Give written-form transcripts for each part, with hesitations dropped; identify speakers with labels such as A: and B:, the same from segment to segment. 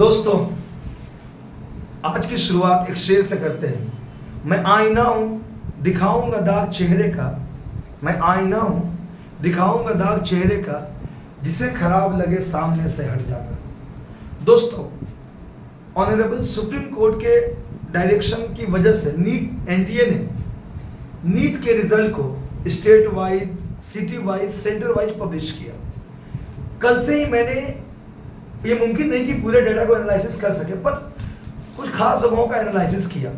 A: दोस्तों, आज की शुरुआत एक शेर से करते हैं। मैं आईना हूं, दिखाऊंगा दाग चेहरे का। मैं आईना हूं, दिखाऊंगा दाग चेहरे का, जिसे खराब लगे सामने से हट जाकर। दोस्तों, ऑनरेबल सुप्रीम कोर्ट के डायरेक्शन की वजह से एनटीए ने नीट के रिजल्ट को state wise, city wise, centre wise publish किया। कल से ही मैंने, ये मुमकिन नहीं कि पूरे डेटा को एनालिसिस कर सके, पर कुछ खास जगहों का एनालिसिस किया।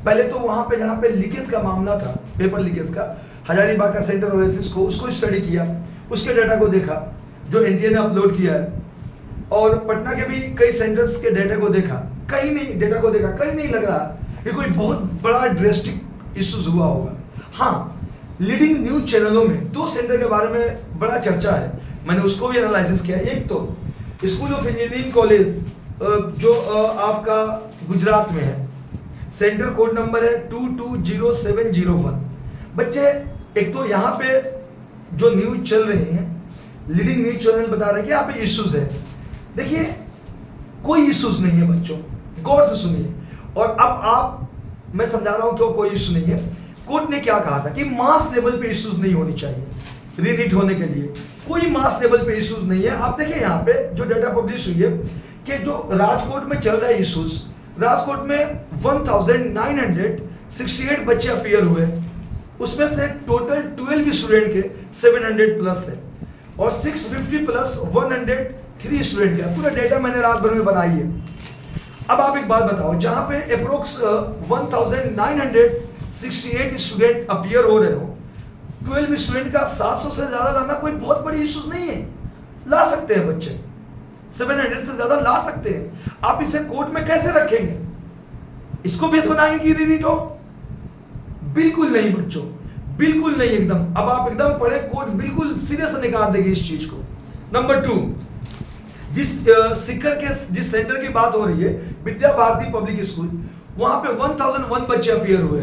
A: पहले तो वहाँ पे जहाँ पे लीकेज का मामला था, पेपर लीकेज का, हजारीबाग का सेंटर ओएसिस को, उसको स्टडी किया, उसके डेटा को देखा जो एनटीए ने अपलोड किया है, और पटना के भी कई सेंटर्स के डेटा को देखा। कहीं नहीं लग रहा कि कोई बहुत बड़ा ड्रेस्टिक इश्यूज हुआ होगा। हाँ, लीडिंग न्यूज चैनलों में दो सेंटर के बारे में बड़ा चर्चा है, मैंने उसको भी एनालिसिस किया। एक तो स्कूल ऑफ इंजीनियरिंग कॉलेज जो आपका गुजरात में है, सेंटर कोड नंबर है 220701। बच्चे, एक तो यहाँ पे जो न्यूज चल रहे हैं, लीडिंग न्यूज चैनल बता रहे हैं कि यहाँ पे इश्यूज है। देखिए, कोई इश्यूज नहीं है बच्चों, गौर से सुनिए। और अब मैं समझा रहा हूँ क्यों कोई इश्यू नहीं है। कोर्ट ने क्या कहा था कि मास लेवल पे इश्यूज नहीं होनी चाहिए रीनीट होने के लिए। कोई मास लेवल पे इश्यूज नहीं है। आप देखिए यहाँ पे जो डेटा पब्लिश हुई है कि जो राजकोट में चल रहे इश्यूज, राजकोट में 1968 बच्चे अपीयर हुए, उसमें से टोटल 12 स्टूडेंट के 700 प्लस है और 650 प्लस 103 स्टूडेंट का। पूरा डेटा मैंने रात भर में बनाई है। अब आप एक बात बताओ, जहाँ पे अप्रोक्स 1968 स्टूडेंट अपीयर हो रहे हो, 12 स्टूडेंट का 700 से ज्यादा लाना कोई बहुत बड़ी इश्यूज नहीं है। ला सकते हैं बच्चे, 700 से ज्यादा ला सकते हैं। आप इसे कोर्ट में कैसे रखेंगे? इसको बेस बनाएंगे कि रीनीट हो? बिल्कुल नहीं बच्चों, बिल्कुल नहीं। एकदम अब आप एकदम पढ़े, कोर्ट बिल्कुल सीरियस निकाल देगी इस चीज को। नंबर 2, जिस सेंटर की बात हो रही है, विद्या भारती पब्लिक स्कूल, वहां पे 1001 बच्चे अपीयर हुए,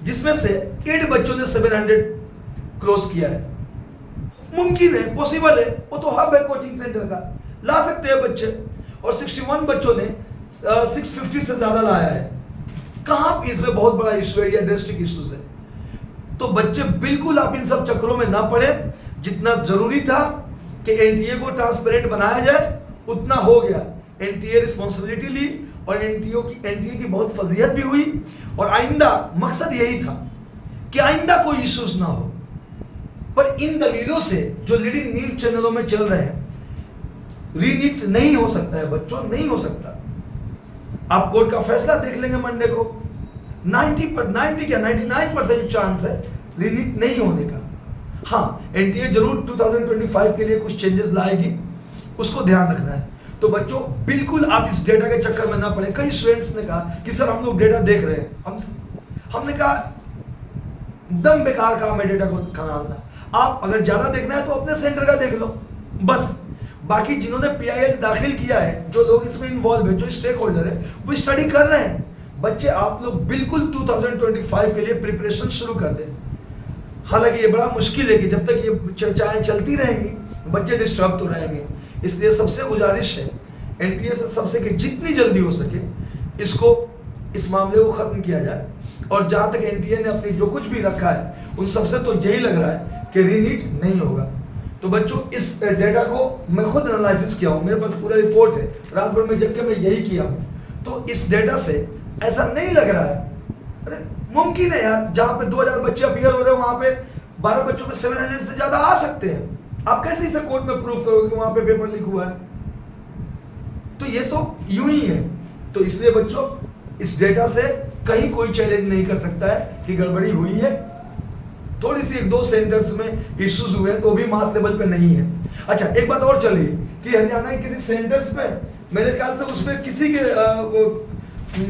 A: जिसमें से 8 बच्चों ने 700 क्रॉस किया है। मुमकिन है, पॉसिबल है, वो तो हब है कोचिंग सेंटर का, ला सकते हैं बच्चे। और 61 बच्चों ने 650 से ज्यादा लाया है। कहां पे इसमें बहुत बड़ा इशू है या ड्रेस्टिक इश्यूज है? तो बच्चे बिल्कुल आप इन सब चक्रों में ना पड़े। जितना जरूरी था कि एनटीए को ट्रांसपेरेंट बनाया जाए, उतना हो गया। एनटीए रिस्पॉन्सिबिलिटी ली और एनटीए की बहुत फजीहत भी हुई। और आइंदा मकसद यही था कि आइंदा कोई इश्यूज ना हो। पर इन दलीलों से जो लीडिंग न्यूज चैनलों में चल रहे हैं, रीनीट नहीं हो सकता है बच्चों, नहीं हो सकता। आप कोर्ट का फैसला देख लेंगे मंडे को। 99% चांस है रीनीट नहीं होने का। हाँ, एनटीए जरूर 2025 के लिए कुछ चेंजेस लाएगी, उसको ध्यान रखना है। तो बच्चों, बिल्कुल आप इस डेटा के चक्कर में ना पड़े। कई स्टूडेंट्स ने कहा कि सर हम लोग डेटा देख रहे हैं, हमने कहा एकदम बेकार काम है डेटा को खंगालना। आप अगर ज्यादा देखना है तो अपने सेंटर का देख लो बस। बाकी जिन्होंने पीआईएल दाखिल किया है, जो लोग इसमें इन्वॉल्व है, जो स्टेक होल्डर है, वो स्टडी कर रहे हैं। बच्चे, आप लोग बिल्कुल 2025 के लिए प्रिपरेशन शुरू कर दें। हालांकि ये बड़ा मुश्किल है कि जब तक ये चर्चाएं चलती रहेंगी, बच्चे डिस्टर्ब तो रहेंगे। इसलिए सबसे गुजारिश है एनटीए से सबसे कि जितनी जल्दी हो सके इस मामले को खत्म किया जाए। और जहां तक एनटीए ने अपनी जो कुछ भी रखा है, उन सबसे तो यही लग रहा है कि रीनीट नहीं होगा। तो बच्चों, इस डेटा को मैं खुद एनालिसिस किया हूँ, मेरे पास पूरा रिपोर्ट है, रात भर में जग के मैं यही किया हूँ। तो इस डेटा से ऐसा नहीं लग रहा है। अरे मुमकिन है यार, जहाँ पे 2000 बच्चे अपीयर हो रहे हैं, वहां पे 12 बच्चों के 700 से ज्यादा आ सकते हैं। आप कैसे इसे कोर्ट में प्रूफ करोगे कि वहां पे पेपर लीक हुआ है? तो ये सब यूं ही है। तो इसलिए बच्चों, इस डेटा से कहीं कोई चैलेंज नहीं कर सकता है कि गड़बड़ी हुई है। थोड़ी सी 1-2 सेंटर्स में इश्यूज हुए, तो भी मास लेवल पे नहीं है। अच्छा, एक बात और चली कि हरियाणा के किसी सेंटर्स में मेरे ख्याल से उसमें किसी के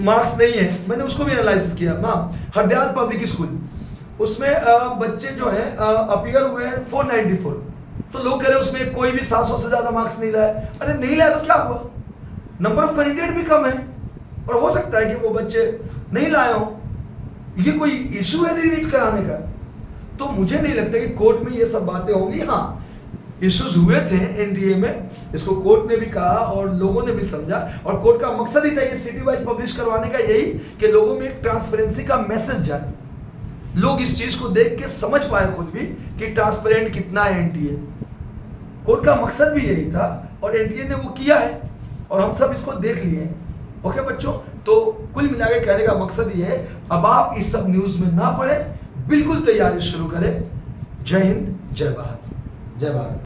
A: मार्क्स नहीं है, मैंने उसको भी एनालिसिस किया। हरदयाल पब्लिक स्कूल, उसमें बच्चे जो हैं अपीयर हुए हैं 494। तो लोग कह रहे हैं उसमें कोई भी 700 से ज्यादा मार्क्स नहीं लाए। अरे नहीं लाया तो क्या हुआ? नंबर ऑफ कैंडिडेट भी कम है, और हो सकता है कि वो बच्चे नहीं लाए हो। ये कोई इशू है रीनीट कराने का? तो मुझे नहीं लगता कि कोर्ट में ये सब बातें होंगी। हाँ, इश्यूज हुए थे एनडीए में, इसको कोर्ट ने भी कहा और लोगों ने भी समझा, और कोर्ट का मकसद ही था ये सिटी वाइज पब्लिश करवाने का, यही कि लोगों में एक ट्रांसपेरेंसी का मैसेज जाए, लोग इस चीज को देख के समझ पाए खुद भी कि ट्रांसपेरेंट कितना है एनटीए। कोर्ट का मकसद भी यही था और एनटीए ने वो किया है और हम सब इसको देख लिए हैं। ओके बच्चों, तो कुल मिला के कहने का मकसद ये है, अब आप इस सब न्यूज में ना पड़े, बिल्कुल तैयारी शुरू करें। जय हिंद, जय भारत, जय भारत।